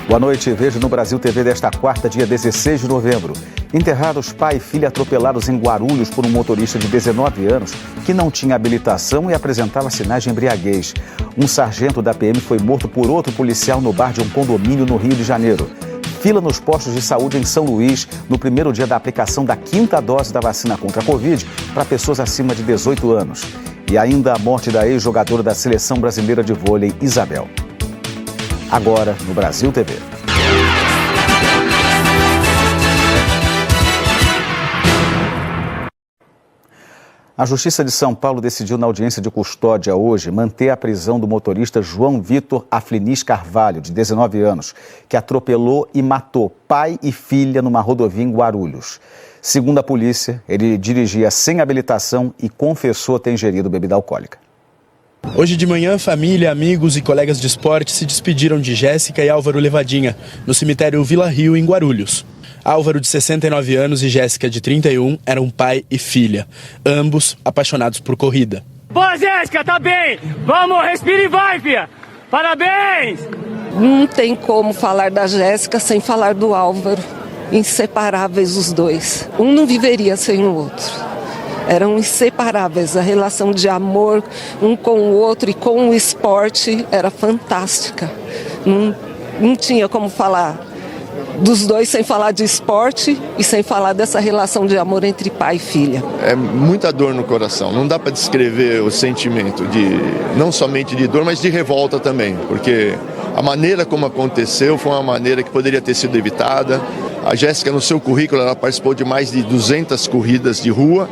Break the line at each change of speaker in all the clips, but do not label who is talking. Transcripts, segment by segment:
Boa noite, veja no Brasil TV desta quarta, dia 16 de novembro. Enterrados pai e filha atropelados em Guarulhos por um motorista de 19 anos que não tinha habilitação e apresentava sinais de embriaguez. Um sargento da PM foi morto por outro policial no bar de um condomínio no Rio de Janeiro. Fila nos postos de saúde em São Luís no primeiro dia da aplicação da 5ª dose da vacina contra a Covid para pessoas acima de 18 anos. E ainda a morte da ex-jogadora da Seleção Brasileira de Vôlei, Isabel. Agora, no Brasil TV. A Justiça de São Paulo decidiu na audiência de custódia hoje manter a prisão do motorista João Vitor Aflinis Carvalho, de 19 anos, que atropelou e matou pai e filha numa rodovia em Guarulhos. Segundo a polícia, ele dirigia sem habilitação e confessou ter ingerido bebida alcoólica.
Hoje de manhã, família, amigos e colegas de esporte se despediram de Jéssica e Álvaro Levadinha, no cemitério Vila Rio, em Guarulhos. Álvaro, de 69 anos, e Jéssica, de 31, eram pai e filha, ambos apaixonados por corrida.
Boa, Jéssica, tá bem! Vamos, respira e vai, filha! Parabéns!
Não tem como falar da Jéssica sem falar do Álvaro. Inseparáveis os dois. Um não viveria sem o outro. Eram inseparáveis, a relação de amor um com o outro e com o esporte era fantástica. Não tinha como falar dos dois sem falar de esporte e sem falar dessa relação de amor entre pai e filha.
É muita dor no coração, não dá para descrever o sentimento não somente de dor, mas de revolta também, porque a maneira como aconteceu foi uma maneira que poderia ter sido evitada. A Jéssica, no seu currículo, ela participou de mais de 200 corridas de rua,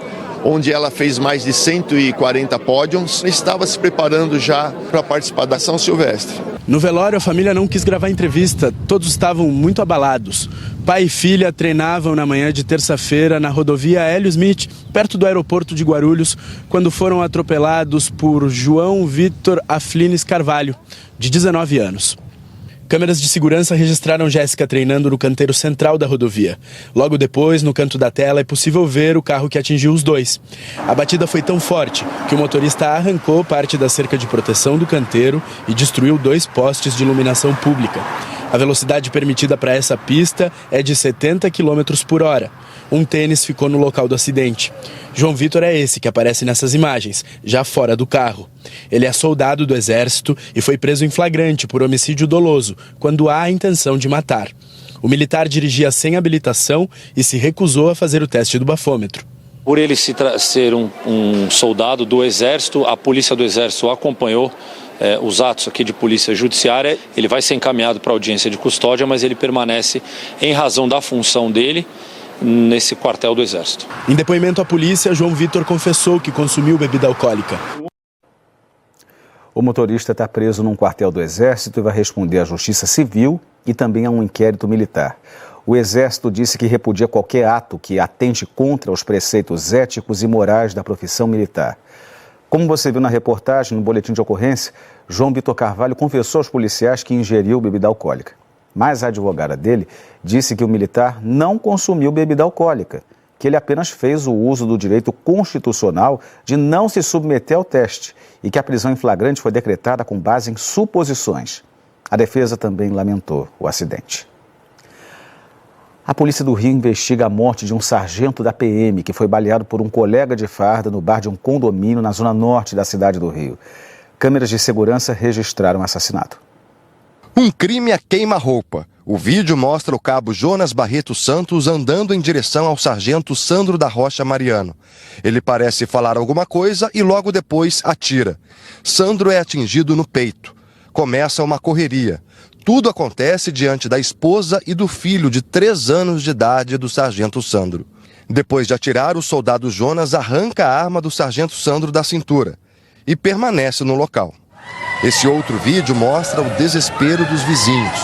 onde ela fez mais de 140 pódiums e estava se preparando já para participar da São Silvestre.
No velório, a família não quis gravar entrevista, todos estavam muito abalados. Pai e filha treinavam na manhã de terça-feira na rodovia Hélio Smith, perto do aeroporto de Guarulhos, quando foram atropelados por João Vitor Aflinis Carvalho, de 19 anos. Câmeras de segurança registraram Jéssica treinando no canteiro central da rodovia. Logo depois, no canto da tela, é possível ver o carro que atingiu os dois. A batida foi tão forte que o motorista arrancou parte da cerca de proteção do canteiro e destruiu 2 postes de iluminação pública. A velocidade permitida para essa pista é de 70 km por hora. Um tênis ficou no local do acidente. João Vitor é esse que aparece nessas imagens, já fora do carro. Ele é soldado do Exército e foi preso em flagrante por homicídio doloso, quando há a intenção de matar. O militar dirigia sem habilitação e se recusou a fazer o teste do bafômetro.
Por ele ser um soldado do Exército, a Polícia do Exército acompanhou os atos aqui de polícia judiciária. Ele vai ser encaminhado para audiência de custódia, mas ele permanece em razão da função dele nesse quartel do Exército.
Em depoimento à polícia, João Vitor confessou que consumiu bebida alcoólica.
O motorista está preso num quartel do Exército e vai responder à Justiça Civil e também a um inquérito militar. O Exército disse que repudia qualquer ato que atente contra os preceitos éticos e morais da profissão militar. Como você viu na reportagem, no boletim de ocorrência, João Vitor Carvalho confessou aos policiais que ingeriu bebida alcoólica. Mas a advogada dele disse que o militar não consumiu bebida alcoólica, que ele apenas fez o uso do direito constitucional de não se submeter ao teste e que a prisão em flagrante foi decretada com base em suposições. A defesa também lamentou o acidente. A polícia do Rio investiga a morte de um sargento da PM que foi baleado por um colega de farda no bar de um condomínio na zona norte da cidade do Rio. Câmeras de segurança registraram o assassinato.
Um crime a queima-roupa. O vídeo mostra o cabo Jonas Barreto Santos andando em direção ao sargento Sandro da Rocha Mariano. Ele parece falar alguma coisa e logo depois atira. Sandro é atingido no peito. Começa uma correria. Tudo acontece diante da esposa e do filho de 3 anos de idade do sargento Sandro. Depois de atirar, o soldado Jonas arranca a arma do sargento Sandro da cintura e permanece no local. Esse outro vídeo mostra o desespero dos vizinhos.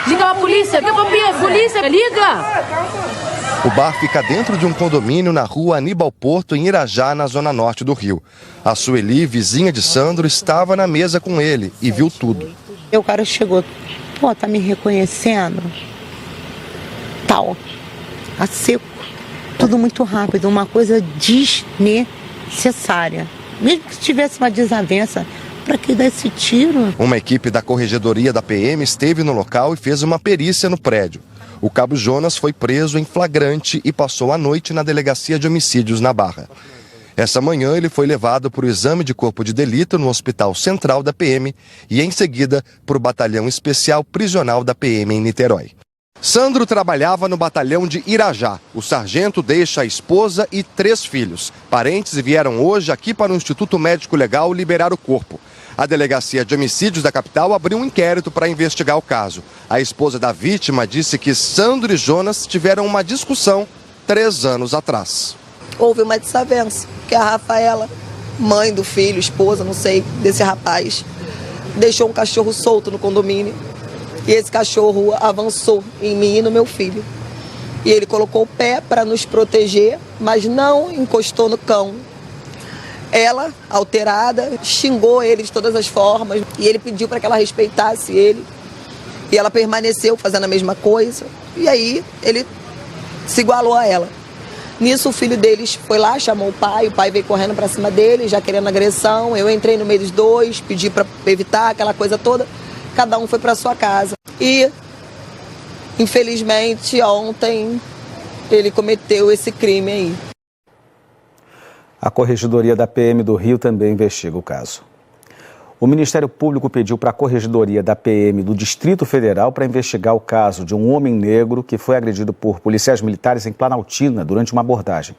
Liga a polícia, liga!
O bar fica dentro de um condomínio na rua Aníbal Porto, em Irajá, na zona norte do Rio. A Sueli, vizinha de Sandro, estava na mesa com ele e viu tudo.
O cara chegou, tá me reconhecendo? Tal, a seco, tudo muito rápido, uma coisa desnecessária. Mesmo que tivesse uma desavença, Pra que dar esse tiro?
Uma equipe da Corregedoria da PM esteve no local e fez uma perícia no prédio. O cabo Jonas foi preso em flagrante e passou a noite na Delegacia de Homicídios na Barra. Essa manhã ele foi levado para o exame de corpo de delito no Hospital Central da PM e em seguida para o Batalhão Especial Prisional da PM em Niterói. Sandro trabalhava no batalhão de Irajá. O sargento deixa a esposa e 3 filhos. Parentes vieram hoje aqui para o Instituto Médico Legal liberar o corpo. A Delegacia de Homicídios da capital abriu um inquérito para investigar o caso. A esposa da vítima disse que Sandro e Jonas tiveram uma discussão 3 anos atrás.
Houve uma desavença, que a Rafaela, mãe do filho, esposa, não sei, desse rapaz, deixou um cachorro solto no condomínio. E esse cachorro avançou em mim e no meu filho. E ele colocou o pé para nos proteger, mas não encostou no cão. Ela, alterada, xingou ele de todas as formas. E ele pediu para que ela respeitasse ele. E ela permaneceu fazendo a mesma coisa. E aí ele se igualou a ela. Nisso o filho deles foi lá, chamou o pai veio correndo para cima dele, já querendo agressão. Eu entrei no meio dos dois, pedi para evitar aquela coisa toda. Cada um foi para sua casa. E, infelizmente, ontem ele cometeu esse crime aí.
A Corregedoria da PM do Rio também investiga o caso. O Ministério Público pediu para a Corregedoria da PM do Distrito Federal para investigar o caso de um homem negro que foi agredido por policiais militares em Planaltina durante uma abordagem.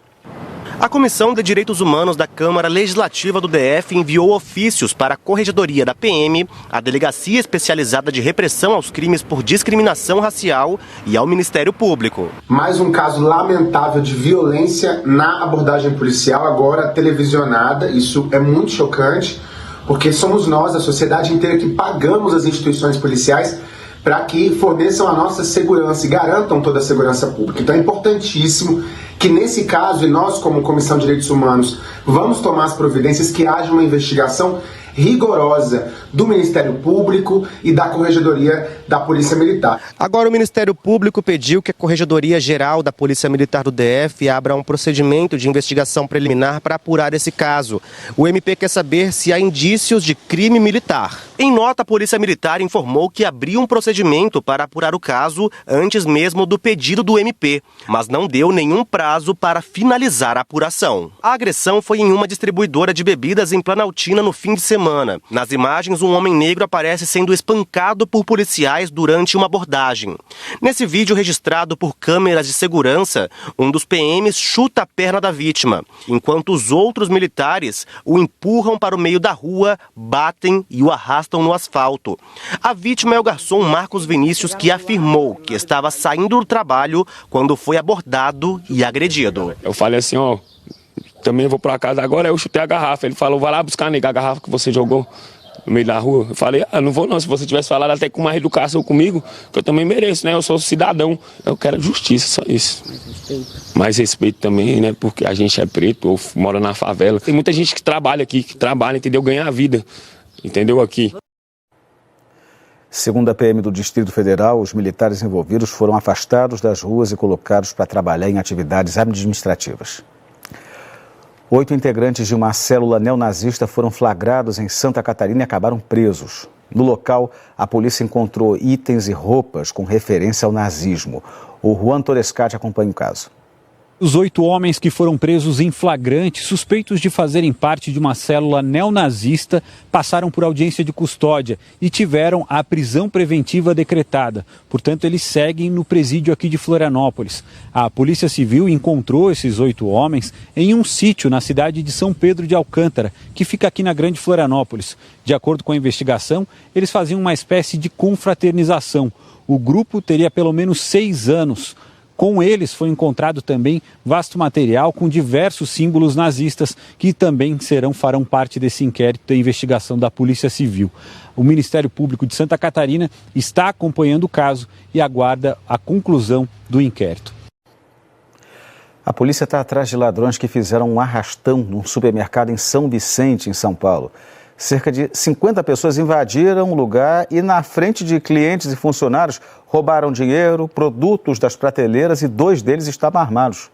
A Comissão de Direitos Humanos da Câmara Legislativa do DF enviou ofícios para a Corregedoria da PM, a Delegacia Especializada de Repressão aos Crimes por Discriminação Racial e ao Ministério Público.
Mais um caso lamentável de violência na abordagem policial, agora televisionada. Isso é muito chocante, porque somos nós, a sociedade inteira, que pagamos as instituições policiais para que forneçam a nossa segurança e garantam toda a segurança pública. Então é importantíssimo que nesse caso, e nós como Comissão de Direitos Humanos, vamos tomar as providências, que haja uma investigação rigorosa do Ministério Público e da Corregedoria da Polícia Militar.
Agora o Ministério Público pediu que a Corregedoria Geral da Polícia Militar do DF abra um procedimento de investigação preliminar para apurar esse caso. O MP quer saber se há indícios de crime militar. Em nota, a Polícia Militar informou que abriu um procedimento para apurar o caso antes mesmo do pedido do MP, mas não deu nenhum prazo para finalizar a apuração. A agressão foi em uma distribuidora de bebidas em Planaltina no fim de semana. Nas imagens, um homem negro aparece sendo espancado por policiais durante uma abordagem. Nesse vídeo registrado por câmeras de segurança, um dos PMs chuta a perna da vítima, enquanto os outros militares o empurram para o meio da rua, batem e o arrastam no asfalto. A vítima é o garçom Marcos Vinícius, que afirmou que estava saindo do trabalho quando foi abordado e agredido.
Eu falei assim, ó, também vou para casa agora, eu chutei a garrafa. Ele falou, vai lá buscar, nega, a garrafa que você jogou no meio da rua. Eu falei, não vou não, se você tivesse falado até com mais educação comigo, que eu também mereço, né? Eu sou cidadão, eu quero justiça, só isso. Mais respeito também, né? Porque a gente é preto ou mora na favela. Tem muita gente que trabalha aqui, entendeu? Ganha a vida, entendeu? Aqui.
Segundo a PM do Distrito Federal, os militares envolvidos foram afastados das ruas e colocados para trabalhar em atividades administrativas. 8 integrantes de uma célula neonazista foram flagrados em Santa Catarina e acabaram presos. No local, a polícia encontrou itens e roupas com referência ao nazismo. O Juan Torescati acompanha o caso.
Os 8 homens que foram presos em flagrante, suspeitos de fazerem parte de uma célula neonazista, passaram por audiência de custódia e tiveram a prisão preventiva decretada. Portanto, eles seguem no presídio aqui de Florianópolis. A Polícia Civil encontrou esses 8 homens em um sítio na cidade de São Pedro de Alcântara, que fica aqui na Grande Florianópolis. De acordo com a investigação, eles faziam uma espécie de confraternização. O grupo teria pelo menos 6 anos. Com eles foi encontrado também vasto material com diversos símbolos nazistas que também farão parte desse inquérito da investigação da Polícia Civil. O Ministério Público de Santa Catarina está acompanhando o caso e aguarda a conclusão do inquérito.
A polícia está atrás de ladrões que fizeram um arrastão num supermercado em São Vicente, em São Paulo. Cerca de 50 pessoas invadiram o lugar e, na frente de clientes e funcionários, roubaram dinheiro, produtos das prateleiras e 2 deles estavam armados.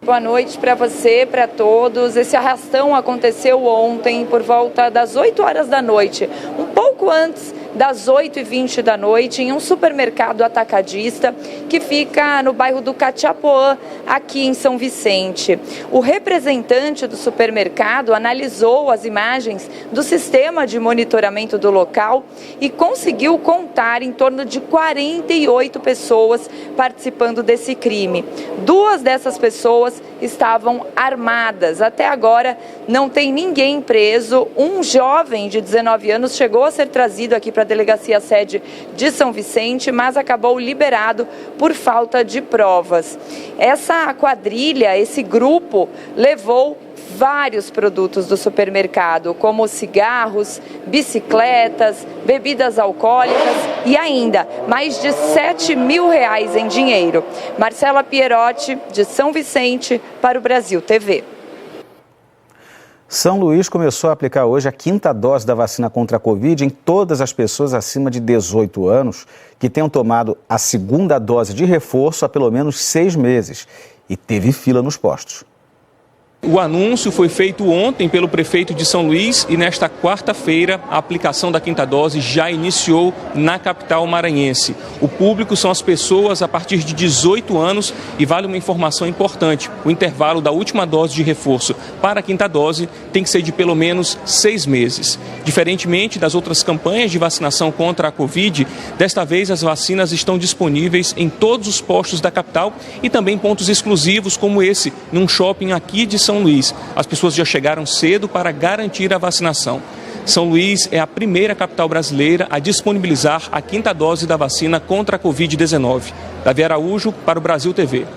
Boa noite para você, para todos. Esse arrastão aconteceu ontem por volta das 8 horas da noite, um pouco antes das 8h20 da noite, em um supermercado atacadista que fica no bairro do Catiapoã, aqui em São Vicente. O representante do supermercado analisou as imagens do sistema de monitoramento do local e conseguiu contar em torno de 48 pessoas participando desse crime. 2 dessas pessoas estavam armadas. Até agora não tem ninguém preso. Um jovem de 19 anos chegou a ser trazido aqui para a delegacia sede de São Vicente, mas acabou liberado por falta de provas. Essa quadrilha, esse grupo, levou vários produtos do supermercado, como cigarros, bicicletas, bebidas alcoólicas e ainda mais de R$7 mil em dinheiro. Marcela Pierotti, de São Vicente, para o Brasil TV.
São Luís começou a aplicar hoje a 5ª dose da vacina contra a Covid em todas as pessoas acima de 18 anos que tenham tomado a 2ª dose de reforço há pelo menos 6 meses. E teve fila nos postos.
O anúncio foi feito ontem pelo prefeito de São Luís e nesta quarta-feira a aplicação da 5ª dose já iniciou na capital maranhense. O público são as pessoas a partir de 18 anos e vale uma informação importante. O intervalo da última dose de reforço para a 5ª dose tem que ser de pelo menos 6 meses. Diferentemente das outras campanhas de vacinação contra a Covid, desta vez as vacinas estão disponíveis em todos os postos da capital e também pontos exclusivos como esse, num shopping aqui de São Luís. As pessoas já chegaram cedo para garantir a vacinação. São Luís é a primeira capital brasileira a disponibilizar a 5ª dose da vacina contra a Covid-19. Davi Araújo, para o Brasil TV.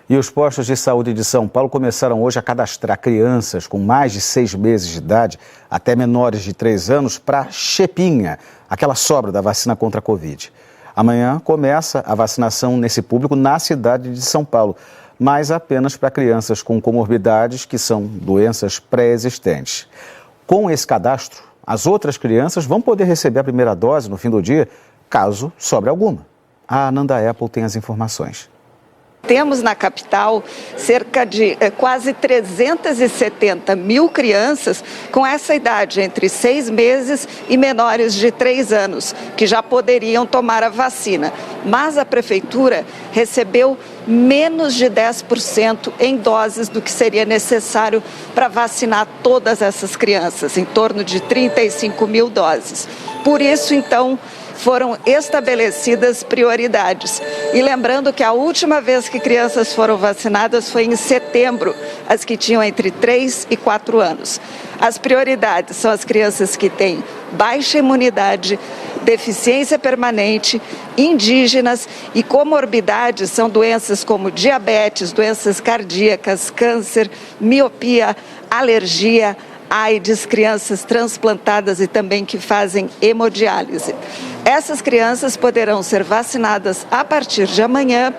E os postos de saúde de São Paulo começaram hoje a cadastrar crianças com mais de 6 meses de idade até menores de 3 anos para chepinha, aquela sobra da vacina contra a Covid. Amanhã começa a vacinação nesse público na cidade de São Paulo, mas apenas para crianças com comorbidades, que são doenças pré-existentes. Com esse cadastro, as outras crianças vão poder receber a primeira dose no fim do dia, caso sobre alguma. A Ananda Apple tem as informações.
Temos na capital cerca de quase 370 mil crianças com essa idade, entre 6 meses e menores de 3 anos, que já poderiam tomar a vacina. Mas a prefeitura recebeu menos de 10% em doses do que seria necessário para vacinar todas essas crianças, em torno de 35 mil doses. Por isso, então, foram estabelecidas prioridades. E lembrando que a última vez que crianças foram vacinadas foi em setembro, as que tinham entre 3 e 4 anos. As prioridades são as crianças que têm baixa imunidade, deficiência permanente, indígenas e comorbidades, são doenças como diabetes, doenças cardíacas, câncer, miopia, alergia, AIDS, crianças transplantadas e também que fazem hemodiálise. Essas crianças poderão ser vacinadas a partir de amanhã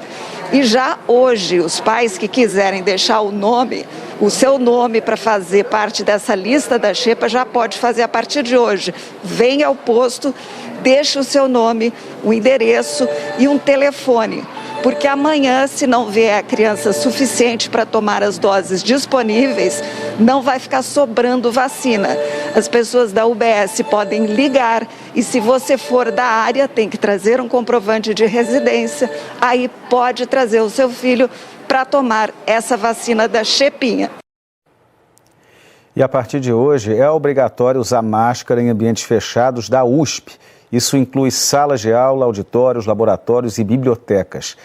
e já hoje os pais que quiserem deixar o seu nome para fazer parte dessa lista da xepa já pode fazer a partir de hoje. Venha ao posto, deixe o seu nome, o endereço e um telefone. Porque amanhã, se não vier a criança suficiente para tomar as doses disponíveis, não vai ficar sobrando vacina. As pessoas da UBS podem ligar e, se você for da área, tem que trazer um comprovante de residência, aí pode trazer o seu filho para tomar essa vacina da chepinha.
E a partir de hoje é obrigatório usar máscara em ambientes fechados da USP. Isso inclui salas de aula, auditórios, laboratórios e bibliotecas.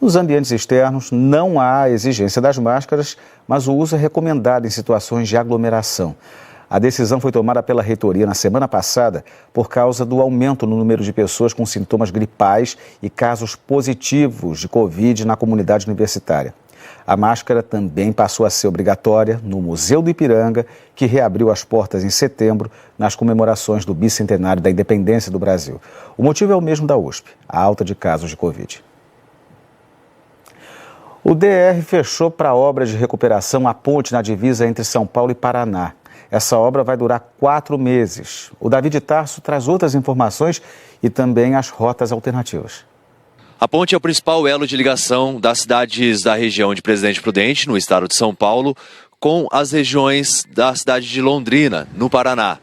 Nos ambientes externos não há exigência das máscaras, mas o uso é recomendado em situações de aglomeração. A decisão foi tomada pela reitoria na semana passada por causa do aumento no número de pessoas com sintomas gripais e casos positivos de Covid na comunidade universitária. A máscara também passou a ser obrigatória no Museu do Ipiranga, que reabriu as portas em setembro nas comemorações do bicentenário da independência do Brasil. O motivo é o mesmo da USP, a alta de casos de Covid. O DR fechou para a obra de recuperação a ponte na divisa entre São Paulo e Paraná. Essa obra vai durar 4 meses. O Davi de Tarso traz outras informações e também as rotas alternativas.
A ponte é o principal elo de ligação das cidades da região de Presidente Prudente, no estado de São Paulo, com as regiões da cidade de Londrina, no Paraná.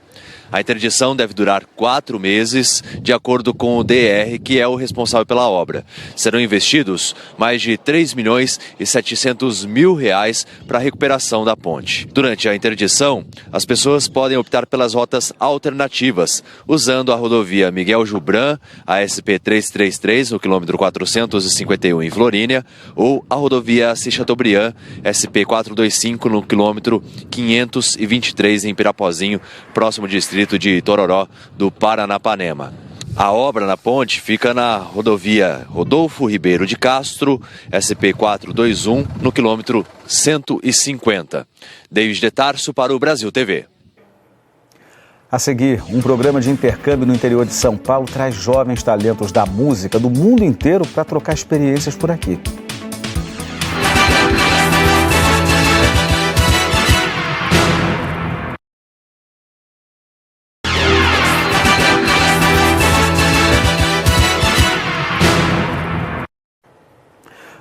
A interdição deve durar 4 meses, de acordo com o DR, que é o responsável pela obra. Serão investidos mais de 3 milhões e 700 mil reais para a recuperação da ponte. Durante a interdição, as pessoas podem optar pelas rotas alternativas, usando a rodovia Miguel Jubran, a SP-333, no quilômetro 451 em Florínia, ou a rodovia Assis Chateaubriand, SP-425, no quilômetro 523 em Pirapozinho, próximo distrito de Tororó, do Paranapanema. A obra na ponte fica na rodovia Rodolfo Ribeiro de Castro, SP-421, no quilômetro 150. David de Tarso para o Brasil TV.
A seguir, um programa de intercâmbio no interior de São Paulo traz jovens talentos da música do mundo inteiro para trocar experiências por aqui.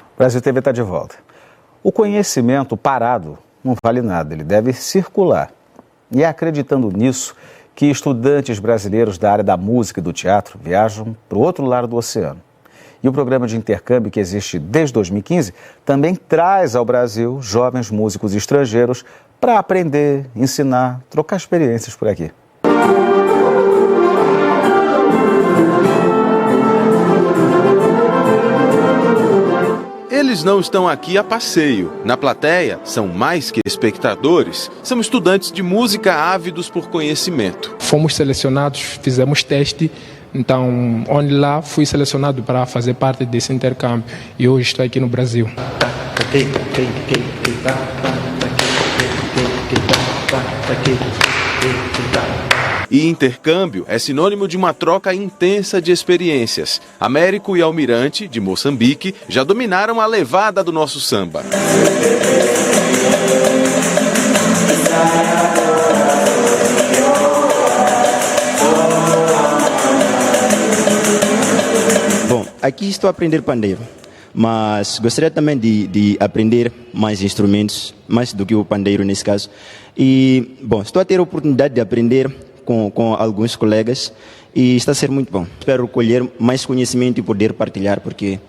O Brasil TV está de volta. O conhecimento parado não vale nada, ele deve circular. E é acreditando nisso que estudantes brasileiros da área da música e do teatro viajam para o outro lado do oceano. E o programa de intercâmbio, que existe desde 2015, também traz ao Brasil jovens músicos estrangeiros para aprender, ensinar, trocar experiências por aqui.
Eles não estão aqui a passeio. Na plateia, são mais que espectadores. São estudantes de música ávidos por conhecimento.
Fomos selecionados, fizemos teste. Então, onde lá fui selecionado para fazer parte desse intercâmbio. E hoje estou aqui no Brasil.
E intercâmbio é sinônimo de uma troca intensa de experiências. Américo e Almirante, de Moçambique, já dominaram a levada do nosso samba.
Bom, aqui estou a aprender pandeiro, mas gostaria também de aprender mais instrumentos, mais do que o pandeiro nesse caso. E, bom, estou a ter a oportunidade de aprender com alguns colegas e está a ser muito bom. Espero colher mais conhecimento e poder partilhar, porque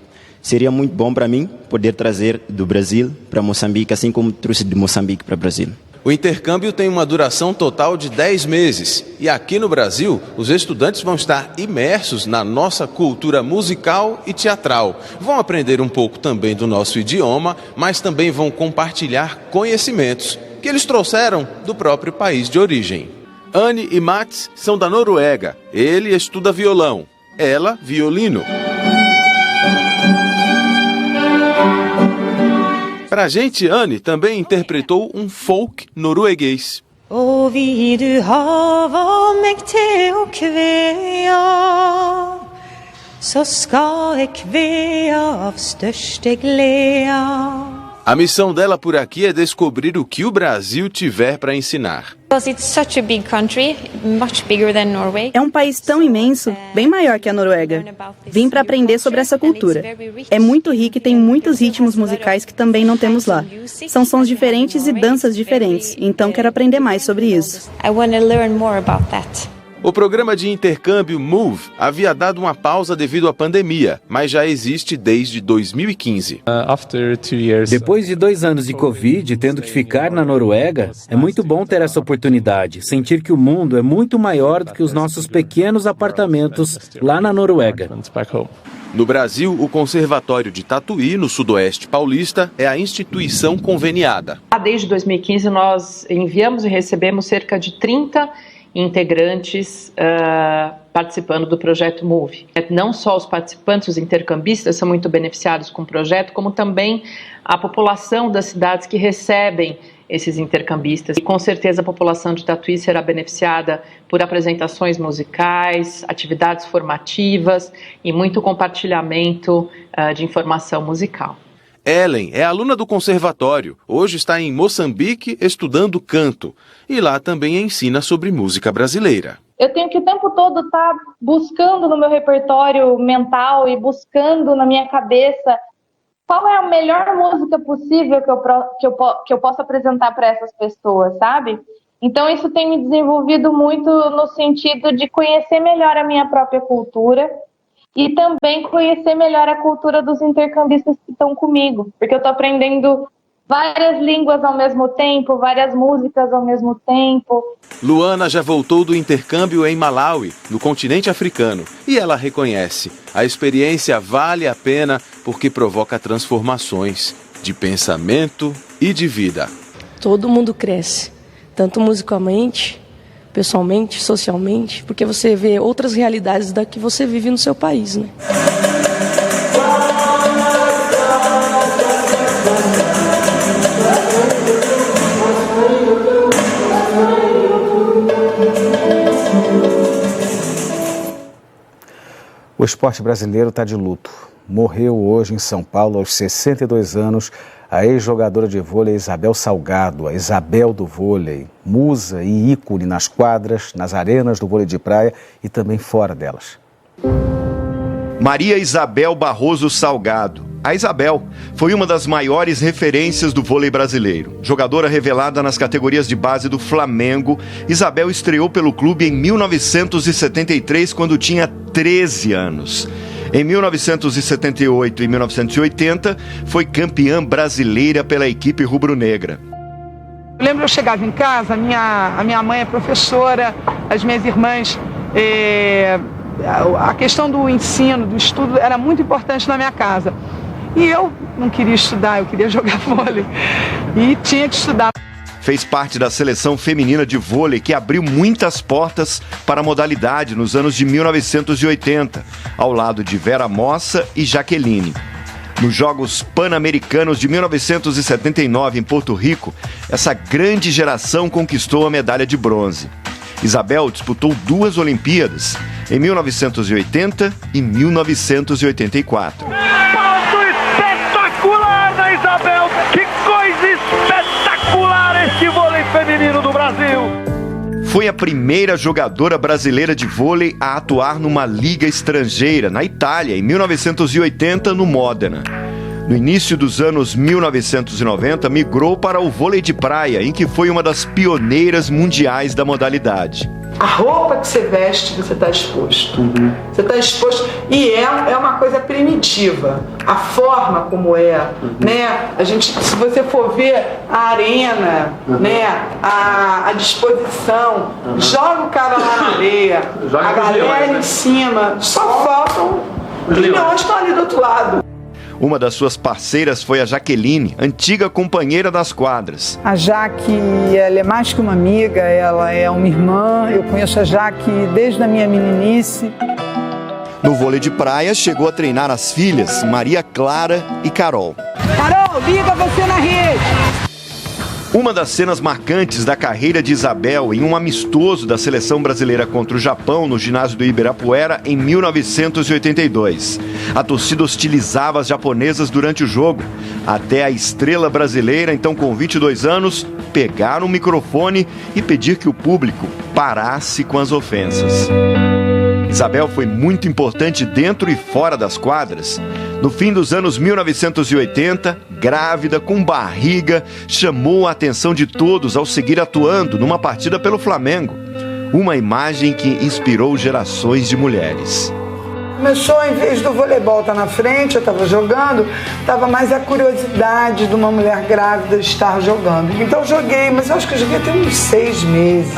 seria muito bom para mim poder trazer do Brasil para Moçambique, assim como trouxe de Moçambique para o Brasil.
O intercâmbio tem uma duração total de 10 meses e aqui no Brasil os estudantes vão estar imersos na nossa cultura musical e teatral. Vão aprender um pouco também do nosso idioma, mas também vão compartilhar conhecimentos que eles trouxeram do próprio país de origem. Anne e Mats são da Noruega. Ele estuda violão, ela violino. Pra gente, Anne também interpretou um folk norueguês.
Vil du hava meg til å kvea, så skal jeg kvea av største gleda.
A missão dela por aqui é descobrir o que o Brasil tiver para ensinar.
É um país tão imenso, bem maior que a Noruega. Vim para aprender sobre essa cultura. É muito rico e tem muitos ritmos musicais que também não temos lá. São sons diferentes e danças diferentes, então quero aprender mais sobre isso.
O programa de intercâmbio MOVE havia dado uma pausa devido à pandemia, mas já existe desde 2015.
Depois de 2 anos de Covid, tendo que ficar na Noruega, é muito bom ter essa oportunidade, sentir que o mundo é muito maior do que os nossos pequenos apartamentos lá na Noruega.
No Brasil, o Conservatório de Tatuí, no Sudoeste Paulista, é a instituição conveniada.
Desde 2015, nós enviamos e recebemos cerca de 30 integrantes participando do projeto MOVE. Não só os participantes, os intercambistas são muito beneficiados com o projeto, como também a população das cidades que recebem esses intercambistas. E com certeza a população de Tatuí será beneficiada por apresentações musicais, atividades formativas e muito compartilhamento de informação musical.
Ellen é aluna do conservatório, hoje está em Moçambique estudando canto e lá também ensina sobre música brasileira.
eu tenho que o tempo todo estar buscando no meu repertório mental e buscando na minha cabeça qual é a melhor música possível que eu possa apresentar para essas pessoas, sabe? Então isso tem me desenvolvido muito no sentido de conhecer melhor a minha própria cultura e também conhecer melhor a cultura dos intercambistas que estão comigo, porque eu estou aprendendo várias línguas ao mesmo tempo, várias músicas ao mesmo tempo.
Luana já voltou do intercâmbio em Malawi, no continente africano, e ela reconhece: a experiência vale a pena porque provoca transformações de pensamento e de vida.
Todo mundo cresce, tanto musicalmente, pessoalmente, socialmente, porque você vê outras realidades da que você vive no seu país, né?
O esporte brasileiro está de luto. Morreu hoje em São Paulo, aos 62 anos, a ex-jogadora de vôlei Isabel Salgado, a Isabel do vôlei, musa e ícone nas quadras, nas arenas do vôlei de praia e também fora delas.
Maria Isabel Barroso Salgado. A Isabel foi uma das maiores referências do vôlei brasileiro. Jogadora revelada nas categorias de base do Flamengo, Isabel estreou pelo clube em 1973, quando tinha 13 anos. Em 1978 e 1980, foi campeã brasileira pela equipe rubro-negra.
Eu lembro, eu chegava em casa, a minha mãe é professora, as minhas irmãs... A questão do ensino, do estudo, era muito importante na minha casa. E eu não queria estudar, eu queria jogar vôlei. E tinha que estudar.
Fez parte da seleção feminina de vôlei, que abriu muitas portas para a modalidade nos anos de 1980, ao lado de Vera Mossa e Jaqueline. Nos Jogos Pan-Americanos de 1979, em Porto Rico, essa grande geração conquistou a medalha de bronze. Isabel disputou 2 Olimpíadas, em 1980 e 1984.
Ponto espetacular da Isabel! Que coisa espetacular este vôlei feminino do Brasil!
Foi a primeira jogadora brasileira de vôlei a atuar numa liga estrangeira, na Itália, em 1980, no Modena. No início dos anos 1990, migrou para o vôlei de praia, em que foi uma das pioneiras mundiais da modalidade.
A roupa que você veste, você está exposto. Você está exposto. E é uma coisa primitiva. A forma como é, né? A gente, se você for ver a arena, né? A disposição, joga o cara lá na areia, a galera em cima, só faltam os leões que estão ali do outro lado.
Uma das suas parceiras foi a Jaqueline, antiga companheira das quadras.
A Jaque, ela é mais que uma amiga, ela é uma irmã. Eu conheço a Jaque desde a minha meninice.
No vôlei de praia, chegou a treinar as filhas Maria Clara e Carol.
Carol, liga você na rede!
Uma das cenas marcantes da carreira de Isabel em um amistoso da seleção brasileira contra o Japão no ginásio do Ibirapuera em 1982. A torcida hostilizava as japonesas durante o jogo, até a estrela brasileira, então com 22 anos, pegar um microfone e pedir que o público parasse com as ofensas. Isabel foi muito importante dentro e fora das quadras. No fim dos anos 1980, grávida, com barriga, chamou a atenção de todos ao seguir atuando numa partida pelo Flamengo. Uma imagem que inspirou gerações de mulheres.
Começou, em vez do voleibol estar na frente, eu estava jogando, estava mais a curiosidade de uma mulher grávida estar jogando. Então eu joguei, mas eu acho que eu joguei até uns 6 meses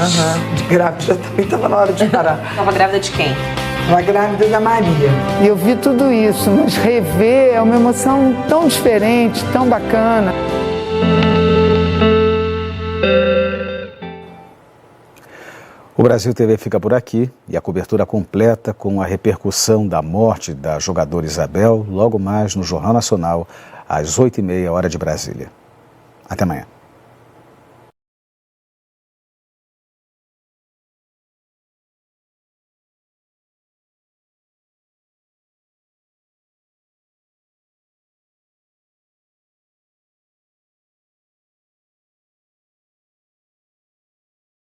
de grávida, já também estava na hora de parar.
Estava grávida de quem?
Estava grávida da Maria. E eu vi tudo isso, mas rever é uma emoção tão diferente, tão bacana.
O Brasil TV fica por aqui e a cobertura completa com a repercussão da morte da jogadora Isabel logo mais no Jornal Nacional, às 8h30, hora de Brasília. Até amanhã.